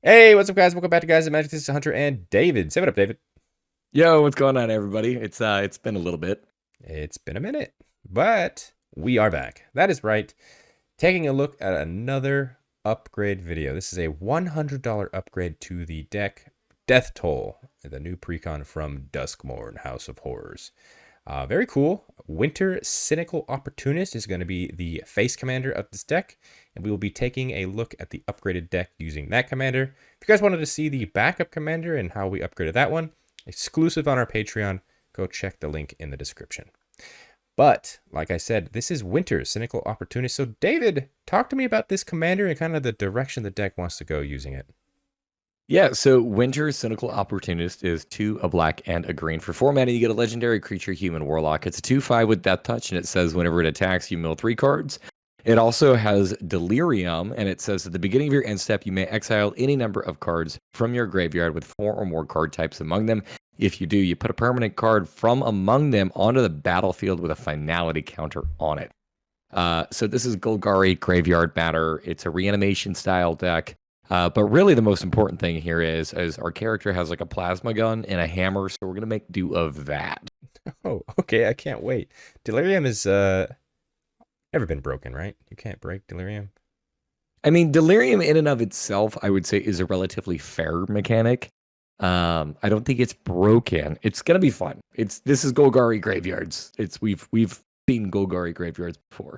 Hey, what's up, guys? Welcome back to Guys and Magic. This is Hunter and David. Say what up, David. Yo, what's going on, everybody? It's been a little bit. It's been a minute, but we are back. That is right. Taking a look at another upgrade video. This is a $100 upgrade to the deck Death Toll, the new precon from Duskmourn House of Horrors. Very cool. Winter Cynical Opportunist is going to be the face commander of this deck, and we will be taking a look at the upgraded deck using that commander. If you guys wanted to see the backup commander and how we upgraded that one, exclusive on our Patreon, go check the link in the description. But, like I said, this is Winter Cynical Opportunist. So, David, talk to me about this commander and kind of the direction the deck wants to go using it. Yeah, so Winter Cynical Opportunist is 2, a black, and a green. For 4 mana, you get a legendary creature, Human Warlock. It's a 2/5 with Death Touch, and it says whenever it attacks, you mill 3 cards. It also has Delirium, and it says at the beginning of your end step, you may exile any number of cards from your graveyard with 4 or more card types among them. If you do, you put a permanent card from among them onto the battlefield with a finality counter on it. So this is Golgari Graveyard Matter. It's a reanimation style deck. But really the most important thing here is our character has like a plasma gun and a hammer, so we're going to make do of that. Oh, okay. I can't wait. Delirium is never been broken, right? You can't break Delirium. I mean, Delirium in and of itself, I would say, is a relatively fair mechanic. I don't think it's broken. It's going to be fun. This is Golgari Graveyards. We've seen Golgari Graveyards before.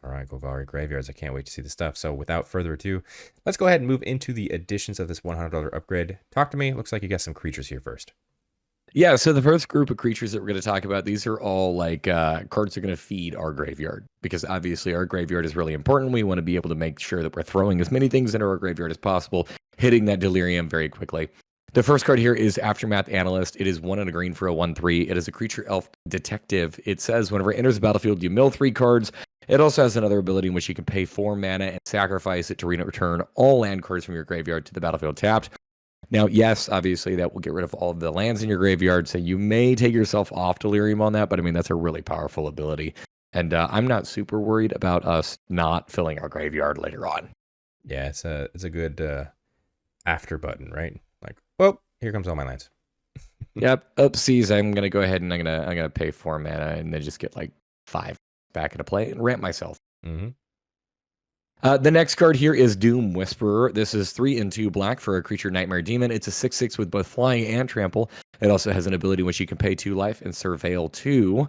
All right, Golgari Graveyards. I can't wait to see the stuff. So without further ado, let's go ahead and move into the additions of this $100 upgrade. Talk to me. Looks like you got some creatures here first. Yeah, so the first group of creatures that we're going to talk about, these are all like cards that are going to feed our graveyard, because obviously our graveyard is really important. We want to be able to make sure that we're throwing as many things into our graveyard as possible, hitting that Delirium very quickly. The first card here is Aftermath Analyst. It is 1 and a green for a 1/3. It is a creature elf detective. It says whenever it enters the battlefield, you mill 3 cards. It also has another ability in which you can pay 4 mana and sacrifice it to return all land cards from your graveyard to the battlefield tapped. Now, yes, obviously that will get rid of all of the lands in your graveyard, so you may take yourself off Delirium on that, but I mean, that's a really powerful ability. And I'm not super worried about us not filling our graveyard later on. Yeah, it's a good after button, right? Like, well, here comes all my lands. Yep. Oopsies. I'm gonna go ahead and I'm gonna pay 4 mana and then just get like 5 back into play and ramp myself. Mm-hmm. The next card here is Doom Whisperer. This is 3 and 2 black for a creature Nightmare Demon. It's a 6/6 with both flying and trample. It also has an ability in which you can pay 2 life and Surveil 2.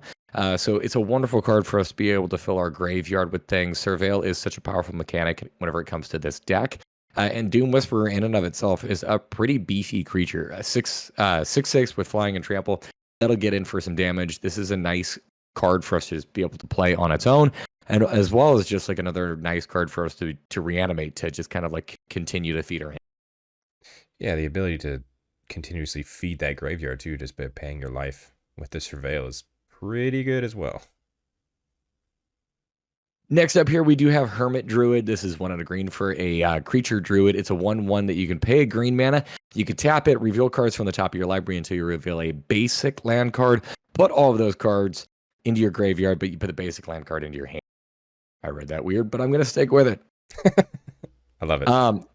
So it's a wonderful card for us to be able to fill our graveyard with things. Surveil is such a powerful mechanic whenever it comes to this deck. And Doom Whisperer in and of itself is a pretty beefy creature. A 6/6 with flying and trample. That'll get in for some damage. This is a nice card for us to just be able to play on its own, and as well as just like another nice card for us to reanimate, to just kind of like continue to feed our hand. Yeah, the ability to continuously feed that graveyard too, just by paying your life with the Surveil, is pretty good as well. Next up here, we do have Hermit Druid. This is 1 and a green for a creature druid. It's a 1/1 that you can pay a green mana. You can tap it, reveal cards from the top of your library until you reveal a basic land card. Put all of those cards into your graveyard, but you put the basic land card into your hand. I read that weird, but I'm going to stick with it. I love it.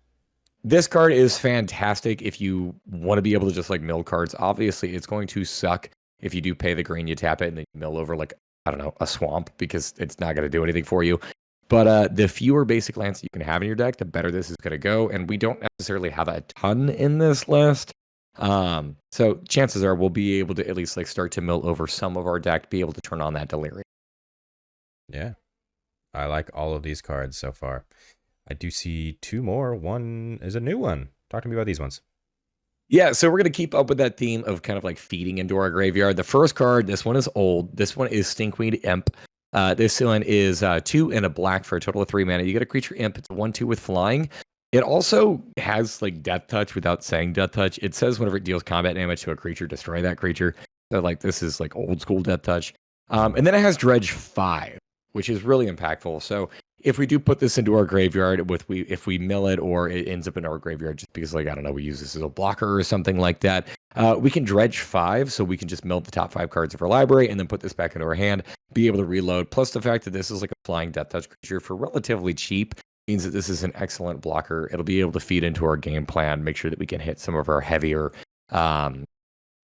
This card is fantastic if you want to be able to just like mill cards. Obviously, it's going to suck if you do pay the green, you tap it, and then you mill over like, I don't know, a swamp, because it's not going to do anything for you. But the fewer basic lands you can have in your deck, the better this is going to go. And we don't necessarily have a ton in this list. So chances are we'll be able to at least like start to mill over some of our deck to be able to turn on that Delirium. Yeah. I like all of these cards so far. I do see 2 more. One is a new one. Talk to me about these ones. Yeah, so we're going to keep up with that theme of kind of like feeding into our graveyard. The first card, this one is old. This one is Stinkweed Imp. This one is 2 and a black for a total of 3 mana. You get a creature imp. It's a 1/2 with flying. It also has like Death Touch without saying Death Touch. It says whenever it deals combat damage to a creature, destroy that creature. So like this is like old school Death Touch. And then it has Dredge 5, which is really impactful. So if we do put this into our graveyard, if we mill it or it ends up in our graveyard just because, like, I don't know, we use this as a blocker or something like that, we can Dredge 5, so we can just mill the top 5 cards of our library and then put this back into our hand, be able to reload. Plus the fact that this is like a flying Death Touch creature for relatively cheap. means that this is an excellent blocker. It'll be able to feed into our game plan, make sure that we can hit some of our heavier, um,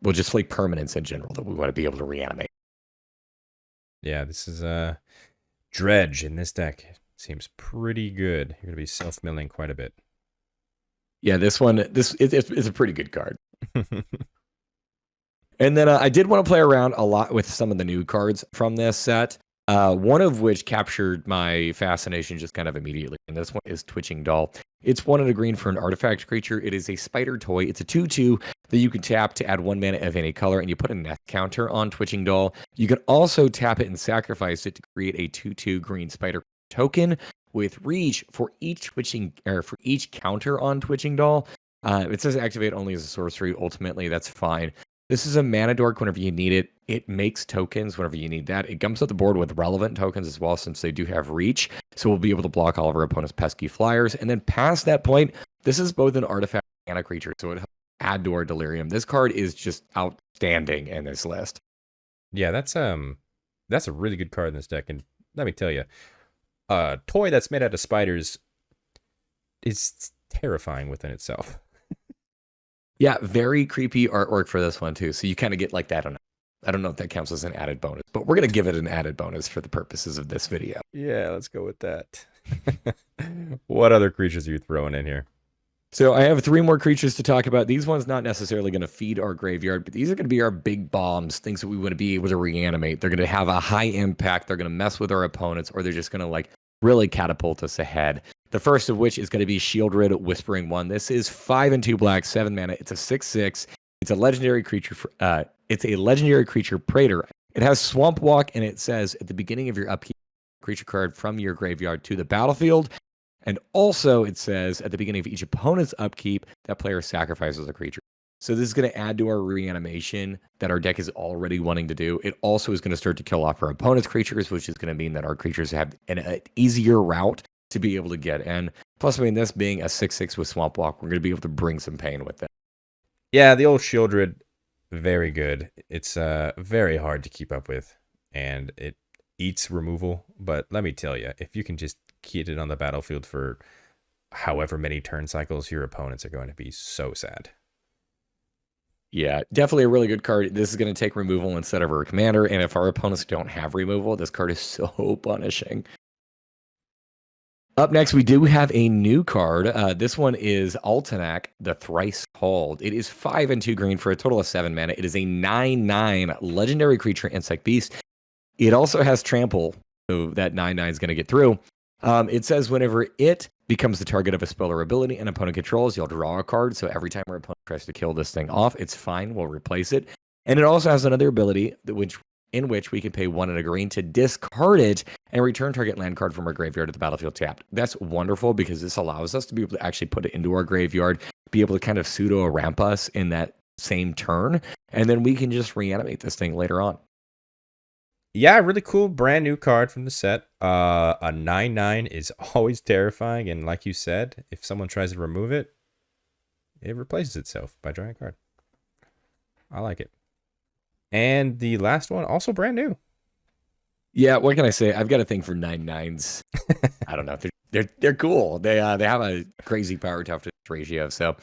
well, just like permanents in general that we want to be able to reanimate. Yeah, this is Dredge in this deck. Seems pretty good. You're going to be self-milling quite a bit. Yeah, this one, it's a pretty good card. And then I did want to play around a lot with some of the new cards from this set. One of which captured my fascination just kind of immediately. And this one is Twitching Doll. It's 1 and a green for an artifact creature. It is a spider toy. It's a 2/2 that you can tap to add 1 mana of any color, and you put a nest counter on Twitching Doll. You can also tap it and sacrifice it to create a 2/2 green spider token with reach for each counter on Twitching Doll. It says activate only as a sorcery. Ultimately, that's fine. This is a mana dork whenever you need it. It makes tokens whenever you need that. It comes with the board with relevant tokens as well, since they do have reach. So we'll be able to block all of our opponent's pesky flyers. And then past that point, this is both an artifact and a creature. So it helps add to our delirium. This card is just outstanding in this list. Yeah, that's a really good card in this deck. And let me tell you, a toy that's made out of spiders is terrifying within itself. Yeah, very creepy artwork for this one too. So you kind of get like that. I don't know if that counts as an added bonus, but we're going to give it an added bonus for the purposes of this video. Yeah, let's go with that. What other creatures are you throwing in here? So I have 3 more creatures to talk about. These ones not necessarily going to feed our graveyard, but these are going to be our big bombs, things that we want to be able to reanimate. They're going to have a high impact. They're going to mess with our opponents, or they're just going to like really catapult us ahead. The first of which is going to be Shieldred Whispering One. This is 5 and 2 black, 7 mana. It's a 6/6. It's a legendary creature. It's a legendary creature Praetor. It has Swamp Walk, and it says at the beginning of your upkeep, creature card from your graveyard to the battlefield. And also, it says at the beginning of each opponent's upkeep, that player sacrifices a creature. So this is going to add to our reanimation that our deck is already wanting to do. It also is going to start to kill off our opponent's creatures, which is going to mean that our creatures have an easier route to be able to get in. Plus, I mean, this being a 6/6 with Swamp Walk, we're going to be able to bring some pain with it. Yeah, the old Shieldred, very good. It's very hard to keep up with, and it eats removal. But let me tell you, if you can just keep it on the battlefield for however many turn cycles, your opponents are going to be so sad. Yeah, definitely a really good card. This is going to take removal instead of our commander, and if our opponents don't have removal, this card is so punishing. Up next, we do have a new card. This one is Altanak, the Thrice Called. It is 5 and 2 green for a total of 7 mana. It is a 9/9 legendary creature, insect beast. It also has trample, so that 9/9 is going to get through. It says whenever it becomes the target of a spell or ability an opponent controls, you'll draw a card. So every time our opponent tries to kill this thing off, it's fine. We'll replace it. And it also has another ability in which we can pay 1 and a green to discard it and return target land card from our graveyard to the battlefield tapped. That's wonderful because this allows us to be able to actually put it into our graveyard, be able to kind of pseudo ramp us in that same turn, and then we can just reanimate this thing later on. Yeah, really cool brand new card from the set. A 9/9 is always terrifying, and like you said, if someone tries to remove it, it replaces itself by drawing a card. I like it. And the last one, also brand new. Yeah, what can I say? I've got a thing for 9/9s. I don't know. They're cool. They have a crazy power toughness ratio. So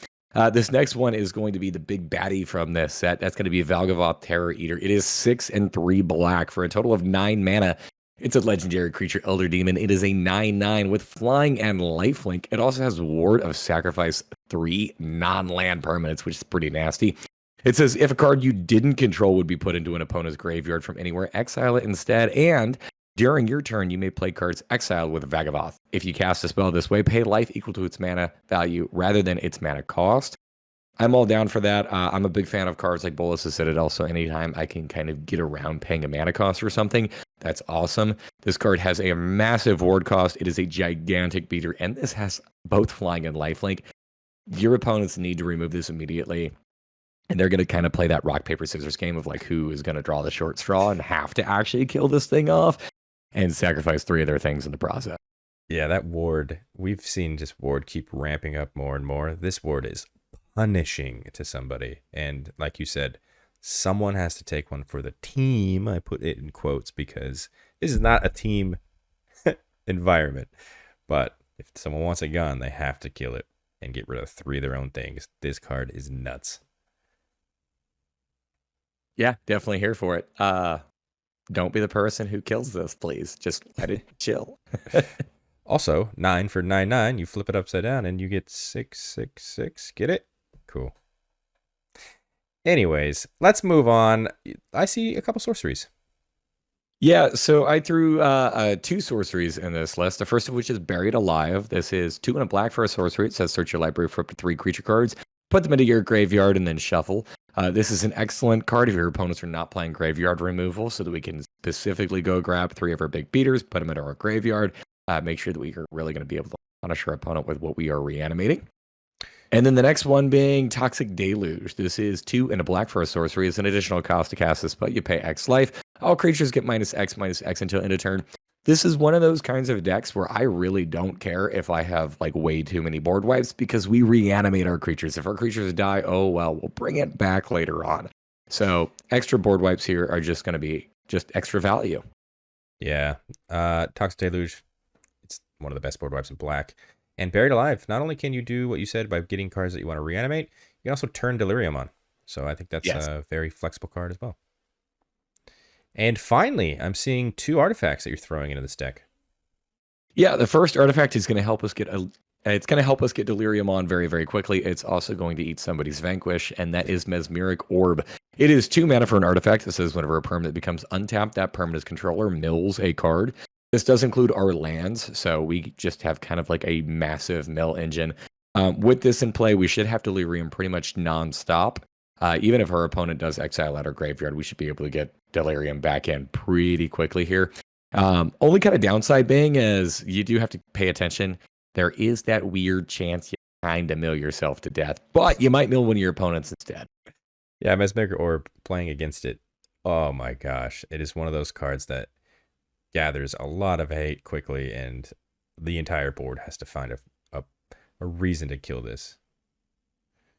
this next one is going to be the big baddie from this set. That's going to be Valgavoth Terror Eater. It is 6 and 3 black for a total of 9 mana. It's a legendary creature, Elder Demon. It is a 9/9 with flying and lifelink. It also has Ward of Sacrifice 3 non-land permanents, which is pretty nasty. It says if a card you didn't control would be put into an opponent's graveyard from anywhere, exile it instead. And during your turn, you may play cards exiled with Vagavoth. If you cast a spell this way, pay life equal to its mana value rather than its mana cost. I'm all down for that. I'm a big fan of cards like Bolus of Citadel, so anytime I can kind of get around paying a mana cost or something, that's awesome. This card has a massive ward cost. It is a gigantic beater, and this has both flying and lifelink. Your opponents need to remove this immediately. And they're going to kind of play that rock, paper, scissors game of like who is going to draw the short straw and have to actually kill this thing off and sacrifice 3 of their things in the process. Yeah, that ward, we've seen just ward keep ramping up more and more. This ward is punishing to somebody. And like you said, someone has to take one for the team. I put it in quotes because this is not a team environment. But If someone wants a gun, they have to kill it and get rid of 3 of their own things. This card is nuts. Yeah, definitely here for it. Don't be the person who kills this, please. Just let it chill. Also, 9 for 9/9. You flip it upside down and you get 666. Get it? Cool. Anyways, let's move on. I see a couple sorceries. Yeah, so I threw 2 sorceries in this list. The first of which is Buried Alive. This is 2 and a black for a sorcery. It says search your library for up to 3 creature cards, put them into your graveyard, and then shuffle. This is an excellent card if your opponents are not playing graveyard removal, so that we can specifically go grab 3 of our big beaters, put them into our graveyard, make sure that we are really going to be able to punish our opponent with what we are reanimating. And then the next one being Toxic Deluge. This is 2 and a black for a sorcery. It's an additional cost to cast this, but you pay X life. All creatures get -X until end of turn. This is one of those kinds of decks where I really don't care if I have like way too many board wipes, because we reanimate our creatures. If our creatures die, oh well, we'll bring it back later on. So extra board wipes here are just going to be just extra value. Yeah. Toxic Deluge. It's one of the best board wipes in black. And Buried Alive, not only can you do what you said by getting cards that you want to reanimate, you can also turn Delirium on. So I think that's a very flexible card as well. And finally, I'm seeing 2 artifacts that you're throwing into this deck. Yeah, the first artifact is going to help us get it's going to help us get Delirium on very, very quickly. It's also going to eat somebody's Vanquish, and that is Mesmeric Orb. It is 2 mana for an artifact that says whenever a permanent becomes untapped, that permanent's controller mills a card. This does include our lands, so we just have kind of like a massive mill engine. With this in play, we should have Delirium pretty much nonstop. Even if our opponent does exile out our graveyard, we should be able to get Delirium back in pretty quickly here. Only kind of downside being is you do have to pay attention. There is that weird chance you kind of mill yourself to death, but you might mill one of your opponents instead. Yeah, Mesmeric Orb, playing against it, oh my gosh. It is one of those cards that gathers a lot of hate quickly, and the entire board has to find a reason to kill this.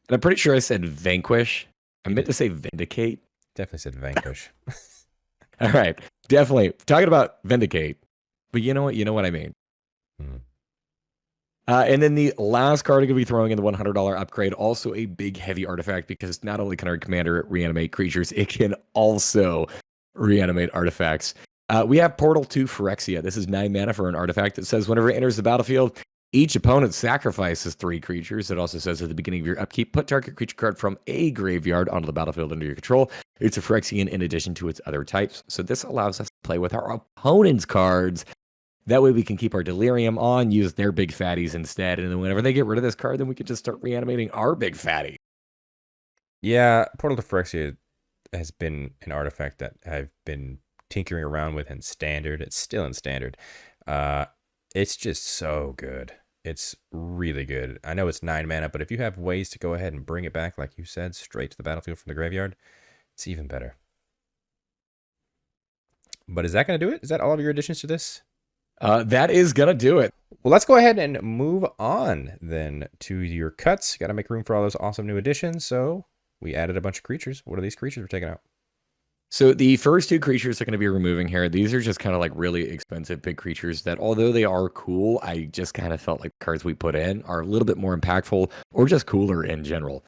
And I'm pretty sure I said Vanquish. I meant to say Vindicate. Definitely said Vanquish. All right. Definitely. Talking about Vindicate. But you know what? You know what I mean. And then the last card I'm going to be throwing in the $100 upgrade, also a big heavy artifact, because not only can our commander reanimate creatures, it can also reanimate artifacts. We have Portal to Phyrexia. This is 9 mana for an artifact that says whenever it enters the battlefield, each opponent sacrifices 3 creatures. It also says at the beginning of your upkeep, put target creature card from a graveyard onto the battlefield under your control. It's a Phyrexian in addition to its other types. So this allows us to play with our opponent's cards. That way we can keep our Delirium on, use their big fatties instead. And then whenever they get rid of this card, then we can just start reanimating our big fatty. Yeah, Portal to Phyrexia has been an artifact that I've been tinkering around with in Standard. It's still in Standard. It's just so good. It's really good. I know it's 9 mana, but if you have ways to go ahead and bring it back, like you said, straight to the battlefield from the graveyard, it's even better. But is that going to do it? Is that all of your additions to this? That is going to do it. Well, let's go ahead and move on then to your cuts. Got to make room for all those awesome new additions. So we added a bunch of creatures. What are these creatures we're taking out? So the first 2 creatures are going to be removing here. These are just kind of like really expensive big creatures that, although they are cool, I just kind of felt like the cards we put in are a little bit more impactful or just cooler in general.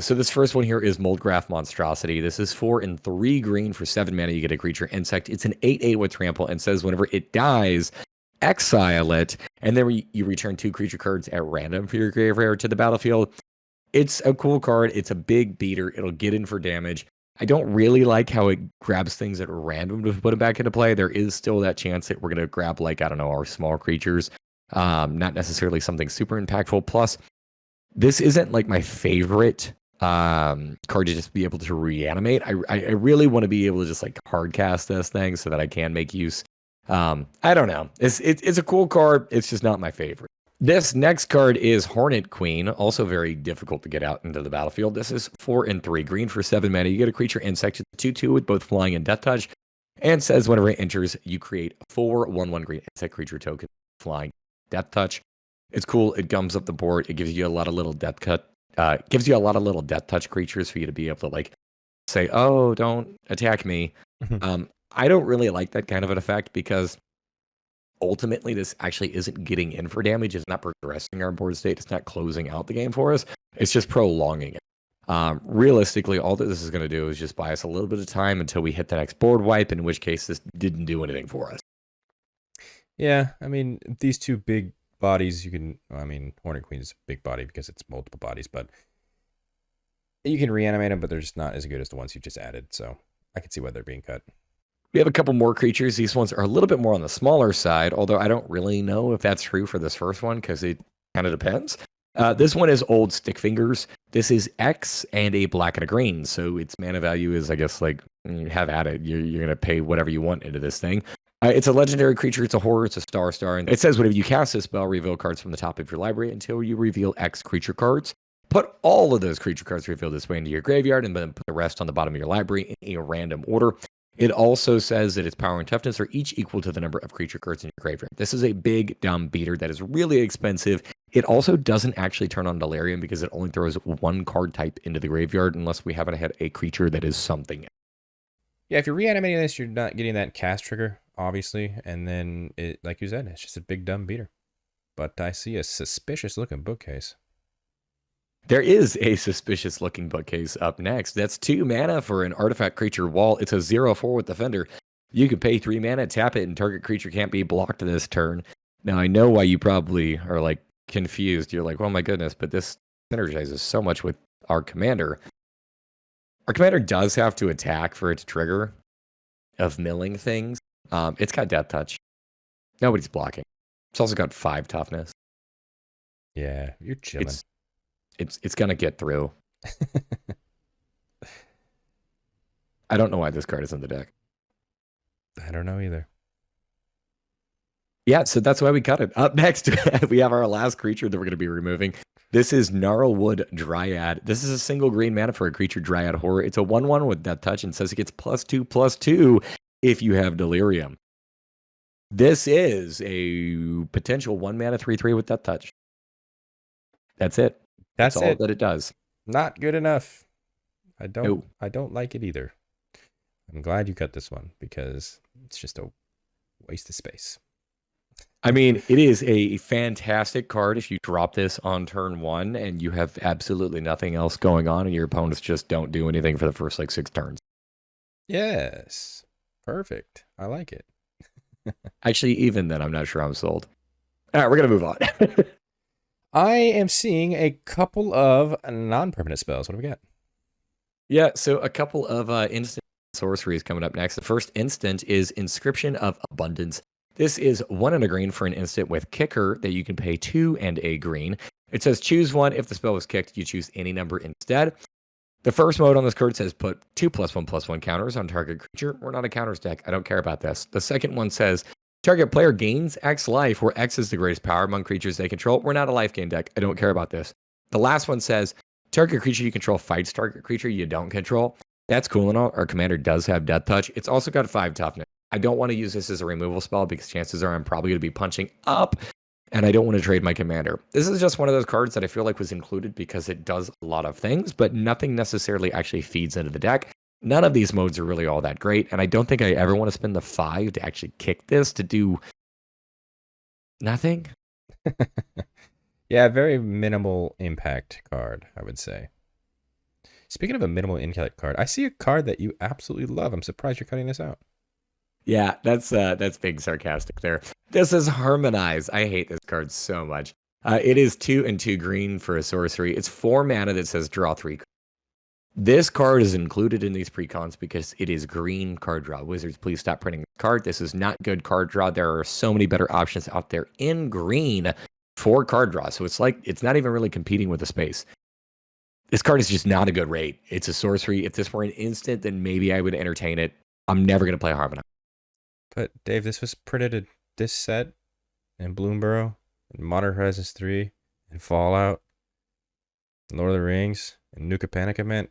So this first one here is Moldgraph Monstrosity. This is 4 and 3 green for 7 mana. You get a creature insect. It's an 8/8 with trample, and says whenever it dies, exile it, and then you return 2 creature cards at random for your graveyard to the battlefield. It's a cool card. It's a big beater. It'll get in for damage. I don't really like how it grabs things at random to put them back into play. There is still that chance that we're going to grab, like, I don't know, our small creatures. Not necessarily something super impactful. Plus, this isn't like my favorite card to just be able to reanimate. I really want to be able to just like hard cast this thing so that I can make use. I don't know. It's a cool card. It's just not my favorite. This next card is Hornet Queen, also very difficult to get out into the battlefield. This is 4 and 3 green for 7 mana. You get a creature insect, 2/2 with both flying and death touch, and says whenever it enters, you create 4 1/1 green insect creature tokens, flying, death touch. It's cool. It gums up the board. It gives you a lot of little death touch creatures for you to be able to like say, "Oh, don't attack me." I don't really like that kind of an effect because ultimately this actually isn't getting in for damage. It's not progressing our board state. It's not closing out the game for us. It's just prolonging it. Realistically, all that this is going to do is just buy us a little bit of time until we hit the next board wipe, in which case this didn't do anything for us. Yeah, I mean, these two big bodies, you can, I mean, Hornet Queen is a big body because it's multiple bodies, but you can reanimate them, but they're just not as good as the ones you just added. So I can see why they're being cut. We have a couple more creatures. These ones are a little bit more on the smaller side, although I don't really know if that's true for this first one because it kind of depends. This one is Old Stick Fingers. This is X and a black and a green. So its mana value is, I guess, like, have at it. You're going to pay whatever you want into this thing. It's a legendary creature. It's a horror. It's a star. And it says whenever you cast this spell, reveal cards from the top of your library until you reveal X creature cards. Put all of those creature cards revealed this way into your graveyard and then put the rest on the bottom of your library in a random order. It also says that its power and toughness are each equal to the number of creature cards in your graveyard. This is a big, dumb beater that is really expensive. It also doesn't actually turn on Delirium because it only throws one card type into the graveyard unless we haven't had a creature that is something. Yeah, if you're reanimating this, you're not getting that cast trigger, obviously. And then, it, like you said, it's just a big, dumb beater. But I see a suspicious-looking bookcase. There is a suspicious looking bookcase up next. That's 2 mana for an artifact creature wall. It's a 0/4 with Defender. You can pay 3 mana, tap it, and target creature can't be blocked this turn. Now, I know why you probably are like confused. You're like, oh my goodness, but this synergizes so much with our commander. Our commander does have to attack for it to trigger of milling things. It's got Death Touch. Nobody's blocking. It's also got 5 toughness. Yeah, you're chilling. It's gonna get through. I don't know why this card is in the deck. I don't know either. Yeah, so that's why we cut it. Up next, we have our last creature that we're going to be removing. This is Gnarlwood Dryad. This is a single green mana for a creature Dryad Horror. It's a 1/1 with Death Touch and says it gets +2/+2 if you have Delirium. This is a potential 1 mana 3/3 with Death Touch. That's it. That's all that it does. Not good enough. I don't like it either. I'm glad you cut this one because it's just a waste of space. I mean, it is a fantastic card if you drop this on turn 1 and you have absolutely nothing else going on and your opponents just don't do anything for the first like 6 turns. Yes. Perfect. I like it. Actually, even then, I'm not sure I'm sold. All right, we're going to move on. I am seeing a couple of non-permanent spells. What do we got? Yeah, so a couple of instant sorceries coming up next. The first instant is Inscription of Abundance. This is 1 and a green for an instant with Kicker that you can pay 2 and a green. It says choose 1. If the spell was kicked, you choose any number instead. The first mode on this card says put 2 +1/+1 counters on target creature. We're not a counters deck. I don't care about this. The second one says target player gains X life, where X is the greatest power among creatures they control. We're not a life gain deck. I don't care about this. The last one says target creature you control fights target creature you don't control. That's cool and all. Our commander does have Death Touch. It's also got 5 toughness. I don't want to use this as a removal spell because chances are I'm probably going to be punching up, and I don't want to trade my commander. This is just one of those cards that I feel like was included because it does a lot of things, but nothing necessarily actually feeds into the deck. None of these modes are really all that great, and I don't think I ever want to spend the 5 to actually kick this to do nothing. Yeah, very minimal impact card, I would say. Speaking of a minimal impact card, I see a card that you absolutely love. I'm surprised you're cutting this out. Yeah, that's big sarcastic there. This is Harmonize. I hate this card so much. It is 2 and 2 green for a sorcery. It's 4 mana that says draw 3. This card is included in these precons because it is green card draw. Wizards, please stop printing this card. This is not good card draw. There are so many better options out there in green for card draw. So it's like it's not even really competing with the space. This card is just not a good rate. It's a sorcery. If this were an instant, then maybe I would entertain it. I'm never going to play Harmonize. But Dave, this was printed in this set in Bloomburrow, in Modern Horizons 3, in Fallout, Lord of the Rings, and Nuka Panica meant.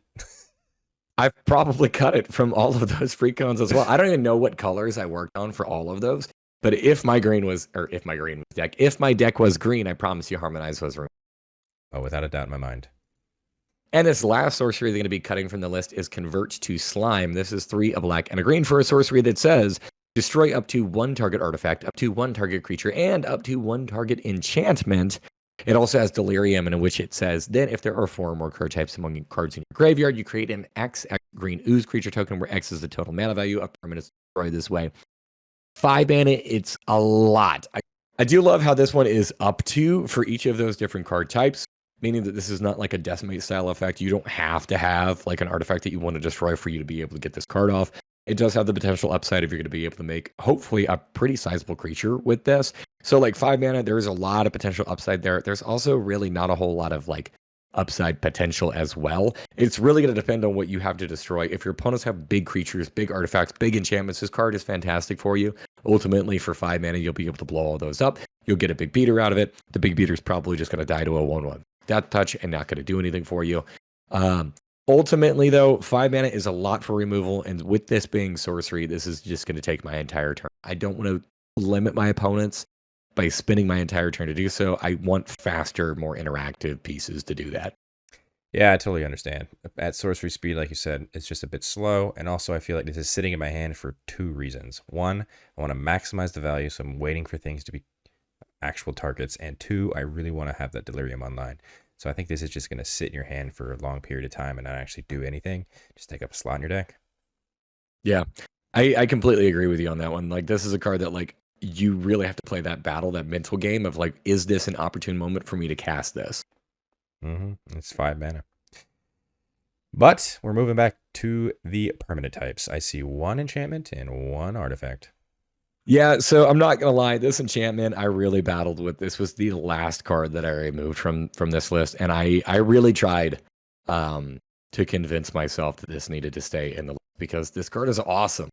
I've probably cut it from all of those precons as well. I don't even know what colors I worked on for all of those. But if my deck was green, I promise you Harmonize was removed. Oh, without a doubt in my mind. And this last sorcery they're going to be cutting from the list is Convert to Slime. This is 3, a black, and a green for a sorcery that says Destroy up to one target artifact, up to one target creature, and up to one target enchantment. It also has Delirium, in which it says, then if there are 4 or more card types among cards in your graveyard, you create an X green ooze creature token where X is the total mana value of permanents destroyed this way. 5 mana, it's a lot. I do love how this one is up to for each of those different card types, meaning that this is not like a decimate style effect. You don't have to have like an artifact that you want to destroy for you to be able to get this card off. It does have the potential upside if you're going to be able to make, hopefully, a pretty sizable creature with this. So, like 5 mana, there is a lot of potential upside there. There's also really not a whole lot of like upside potential as well. It's really going to depend on what you have to destroy. If your opponents have big creatures, big artifacts, big enchantments, this card is fantastic for you. Ultimately, for 5 mana, you'll be able to blow all those up. You'll get a big beater out of it. The big beater is probably just going to die to a 1/1 death touch and not going to do anything for you. Ultimately, though, 5 mana is a lot for removal, and with this being sorcery, this is just going to take my entire turn. I don't want to limit my opponents by spending my entire turn to do so. I want faster, more interactive pieces to do that. Yeah, I totally understand. At sorcery speed, like you said, it's just a bit slow, and also I feel like this is sitting in my hand for 2 reasons. 1, I want to maximize the value, so I'm waiting for things to be actual targets, and 2, I really want to have that Delirium online. So I think this is just going to sit in your hand for a long period of time and not actually do anything. Just take up a slot in your deck. Yeah, I completely agree with you on that one. Like, this is a card that, like, you really have to play that battle, that mental game of, like, is this an opportune moment for me to cast this? It's 5 mana. But we're moving back to the permanent types. I see 1 enchantment and 1 artifact. Yeah, so I'm not gonna lie, this enchantment I really battled with. This was the last card that I removed from this list, and I really tried to convince myself that this needed to stay in the list because this card is awesome.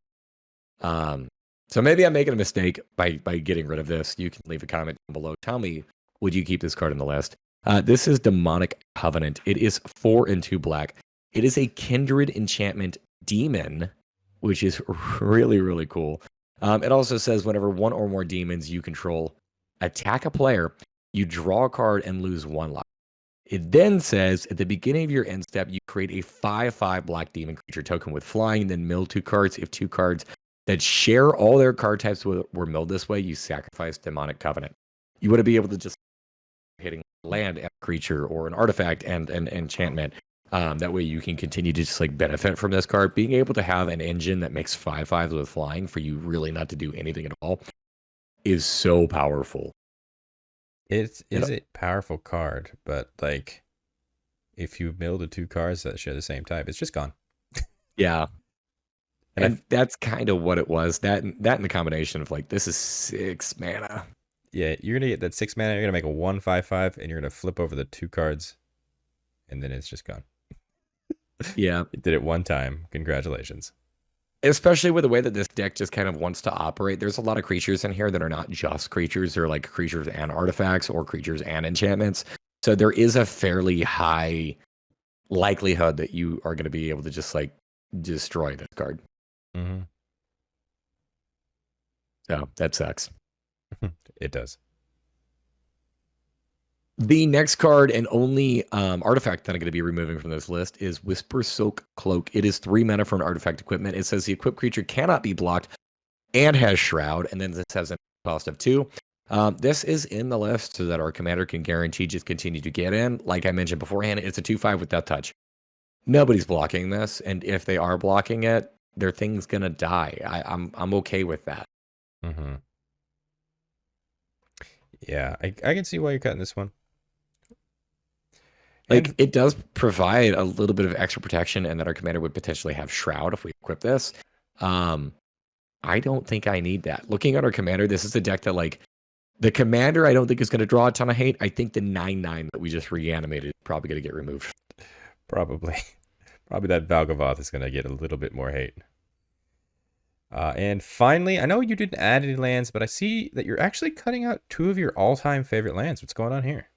So maybe I'm making a mistake by getting rid of this. You can leave a comment down below. Tell me, would you keep this card in the list? This is Demonic Covenant. It is 4 and 2 black. It is a Kindred enchantment demon, which is really, really cool. It also says whenever 1 or more demons you control attack a player, you draw a card and lose 1 life. It then says at the beginning of your end step, you create a 5/5 black demon creature token with flying, then mill 2 cards. If 2 cards that share all their card types were milled this way, you sacrifice Demonic Covenant. You want to be able to just hitting land and a creature or an artifact and an enchantment. That way you can continue to just like benefit from this card. Being able to have an engine that makes 5/5s with flying for you really not to do anything at all is so powerful. It is a powerful card, but like if you mill the 2 cards that share the same type, it's just gone. Yeah. And that's kind of what it was. That and the combination of like, this is 6 mana. Yeah, you're gonna get that 6 mana, you're gonna make a 1/5/5, and you're gonna flip over the 2 cards, and then it's just gone. Yeah. You did it 1 time. Congratulations. Especially with the way that this deck just kind of wants to operate. There's a lot of creatures in here that are not just creatures. They're like creatures and artifacts or creatures and enchantments. So there is a fairly high likelihood that you are going to be able to just like destroy this card. So that sucks. It does. The next card and only artifact that I'm going to be removing from this list is Whisper Silk Cloak. It is 3 mana for an artifact equipment. It says the equipped creature cannot be blocked and has Shroud, and then this has a cost of 2. This is in the list so that our commander can guarantee just continue to get in. Like I mentioned beforehand, it's a 2/5 with Death Touch. Nobody's blocking this, and if they are blocking it, their thing's going to die. I'm okay with that. Yeah, I can see why you're cutting this one. Like, it does provide a little bit of extra protection, and that our commander would potentially have Shroud if we equip this. I don't think I need that. Looking at our commander, this is a deck that, like, the commander I don't think is going to draw a ton of hate. I think the 9/9 that we just reanimated is probably going to get removed. Probably that Valgavoth is going to get a little bit more hate. And finally, I know you didn't add any lands, but I see that you're actually cutting out 2 of your all-time favorite lands. What's going on here?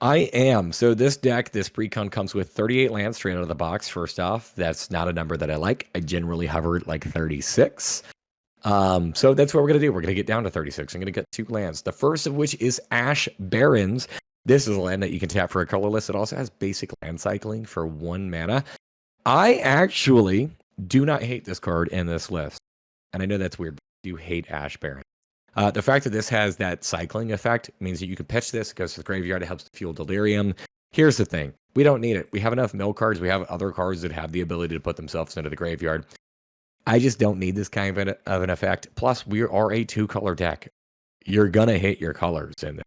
I am. So this deck, this Precon comes with 38 lands straight out of the box. First off, that's not a number that I like. I generally hover at like 36. So that's what we're going to do. We're going to get down to 36. I'm going to get 2 lands. The first of which is Ash Barrens. This is a land that you can tap for a colorless. It also has basic land cycling for 1 mana. I actually do not hate this card in this list. And I know that's weird. do hate Ash Baron. The fact that this has that cycling effect means that you can pitch this, it goes to the graveyard, it helps to fuel Delirium. Here's the thing. We don't need it. We have enough mill cards. We have other cards that have the ability to put themselves into the graveyard. I just don't need this kind of an effect. Plus, we are a 2-color deck. You're going to hit your colors, and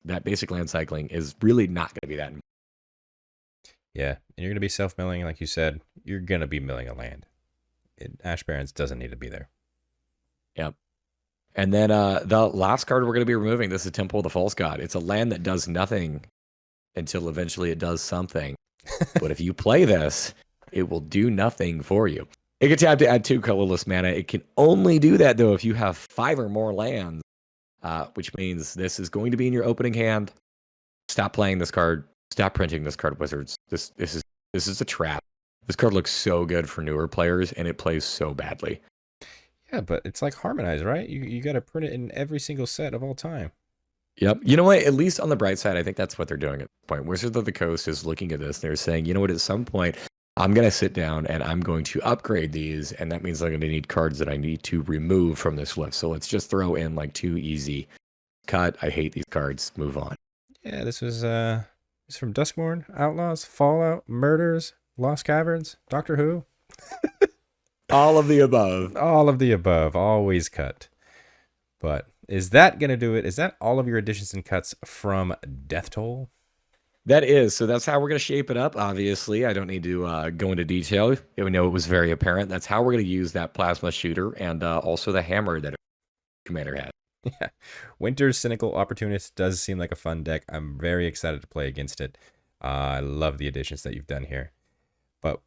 that basic land cycling is really not going to be that. Yeah, and you're going to be self-milling, like you said. You're going to be milling a land. Ash Barons doesn't need to be there. Yep. And then the last card we're going to be removing, this is Temple of the False God. It's a land that does nothing until eventually it does something. But if you play this, it will do nothing for you. It can tap to add 2 colorless mana. It can only do that, though, if you have 5 or more lands, which means this is going to be in your opening hand. Stop playing this card. Stop printing this card, Wizards. This is a trap. This card looks so good for newer players, and it plays so badly. Yeah, but it's like Harmonize, right? You got to print it in every single set of all time. Yep. You know what? At least on the bright side, I think that's what they're doing at this point. Wizards of the Coast is looking at this. They're saying, you know what? At some point, I'm going to sit down and I'm going to upgrade these. And that means I'm going to need cards that I need to remove from this list. So let's just throw in like 2 easy. Cut. I hate these cards. Move on. Yeah, this was from Duskmourn, Outlaws, Fallout, Murders, Lost Caverns, Doctor Who. All of the above. All of the above. Always cut. But is that going to do it? Is that all of your additions and cuts from Death Toll? That is. So that's how we're going to shape it up, obviously. I don't need to go into detail. We know it was very apparent. That's how we're going to use that plasma shooter and also the hammer that Commander had. Yeah. Winter's Cynical Opportunist does seem like a fun deck. I'm very excited to play against it. I love the additions that you've done here. But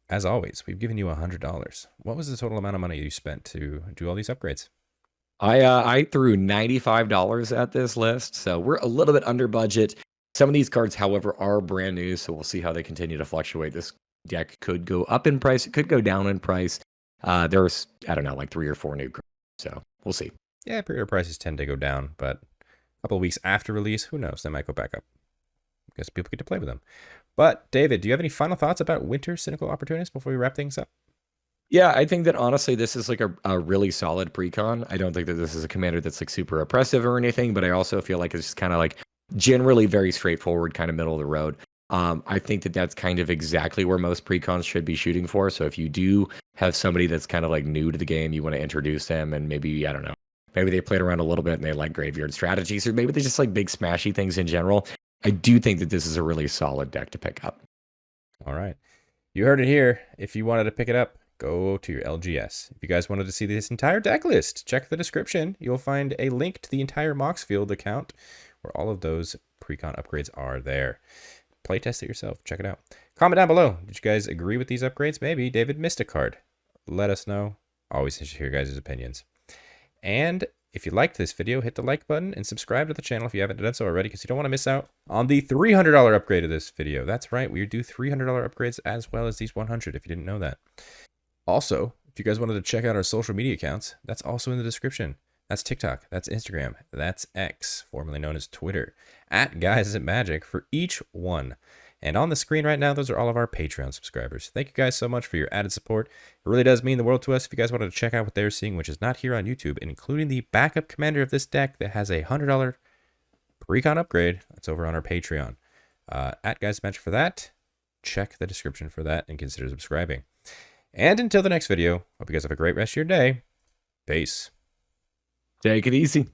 as always, we've given you $100. What was the total amount of money you spent to do all these upgrades? I threw $95 at this list, so we're a little bit under budget. Some of these cards, however, are brand new, so we'll see how they continue to fluctuate. This deck could go up in price, it could go down in price. There's, I don't know, like 3 or 4 new cards, so we'll see. Yeah, pre-order prices tend to go down, but a couple of weeks after release, who knows? They might go back up because people get to play with them. But David, do you have any final thoughts about Winter Cynical Opportunist before we wrap things up? Yeah, I think that honestly, this is like a really solid precon. I don't think that this is a commander that's like super oppressive or anything, but I also feel like it's kind of like generally very straightforward, kind of middle of the road. I think that that's kind of exactly where most precons should be shooting for. So if you do have somebody that's kind of like new to the game, you want to introduce them, and maybe, I don't know, maybe they played around a little bit and they like graveyard strategies, or maybe they just like big smashy things in general. I do think that this is a really solid deck to pick up. All right. You heard it here. If you wanted to pick it up, go to your LGS. If you guys wanted to see this entire deck list, check the description. You'll find a link to the entire Moxfield account where all of those precon upgrades are there. Playtest it yourself. Check it out. Comment down below. Did you guys agree with these upgrades? Maybe David missed a card. Let us know. Always interested to hear your guys' opinions. And if you liked this video, hit the like button and subscribe to the channel if you haven't done so already, because you don't want to miss out on the $300 upgrade of this video. That's right. We do $300 upgrades as well as these 100 if you didn't know that. Also, if you guys wanted to check out our social media accounts, that's also in the description. That's TikTok, that's Instagram, that's X, formerly known as Twitter, @GuysAtMagic for each one. And on the screen right now, those are all of our Patreon subscribers. Thank you guys so much for your added support. It really does mean the world to us if you guys wanted to check out what they're seeing, which is not here on YouTube, including the backup commander of this deck that has a $100 precon upgrade. That's over on our Patreon. @GuysAtMagic for that. Check the description for that and consider subscribing. And until the next video, hope you guys have a great rest of your day. Peace. Take it easy.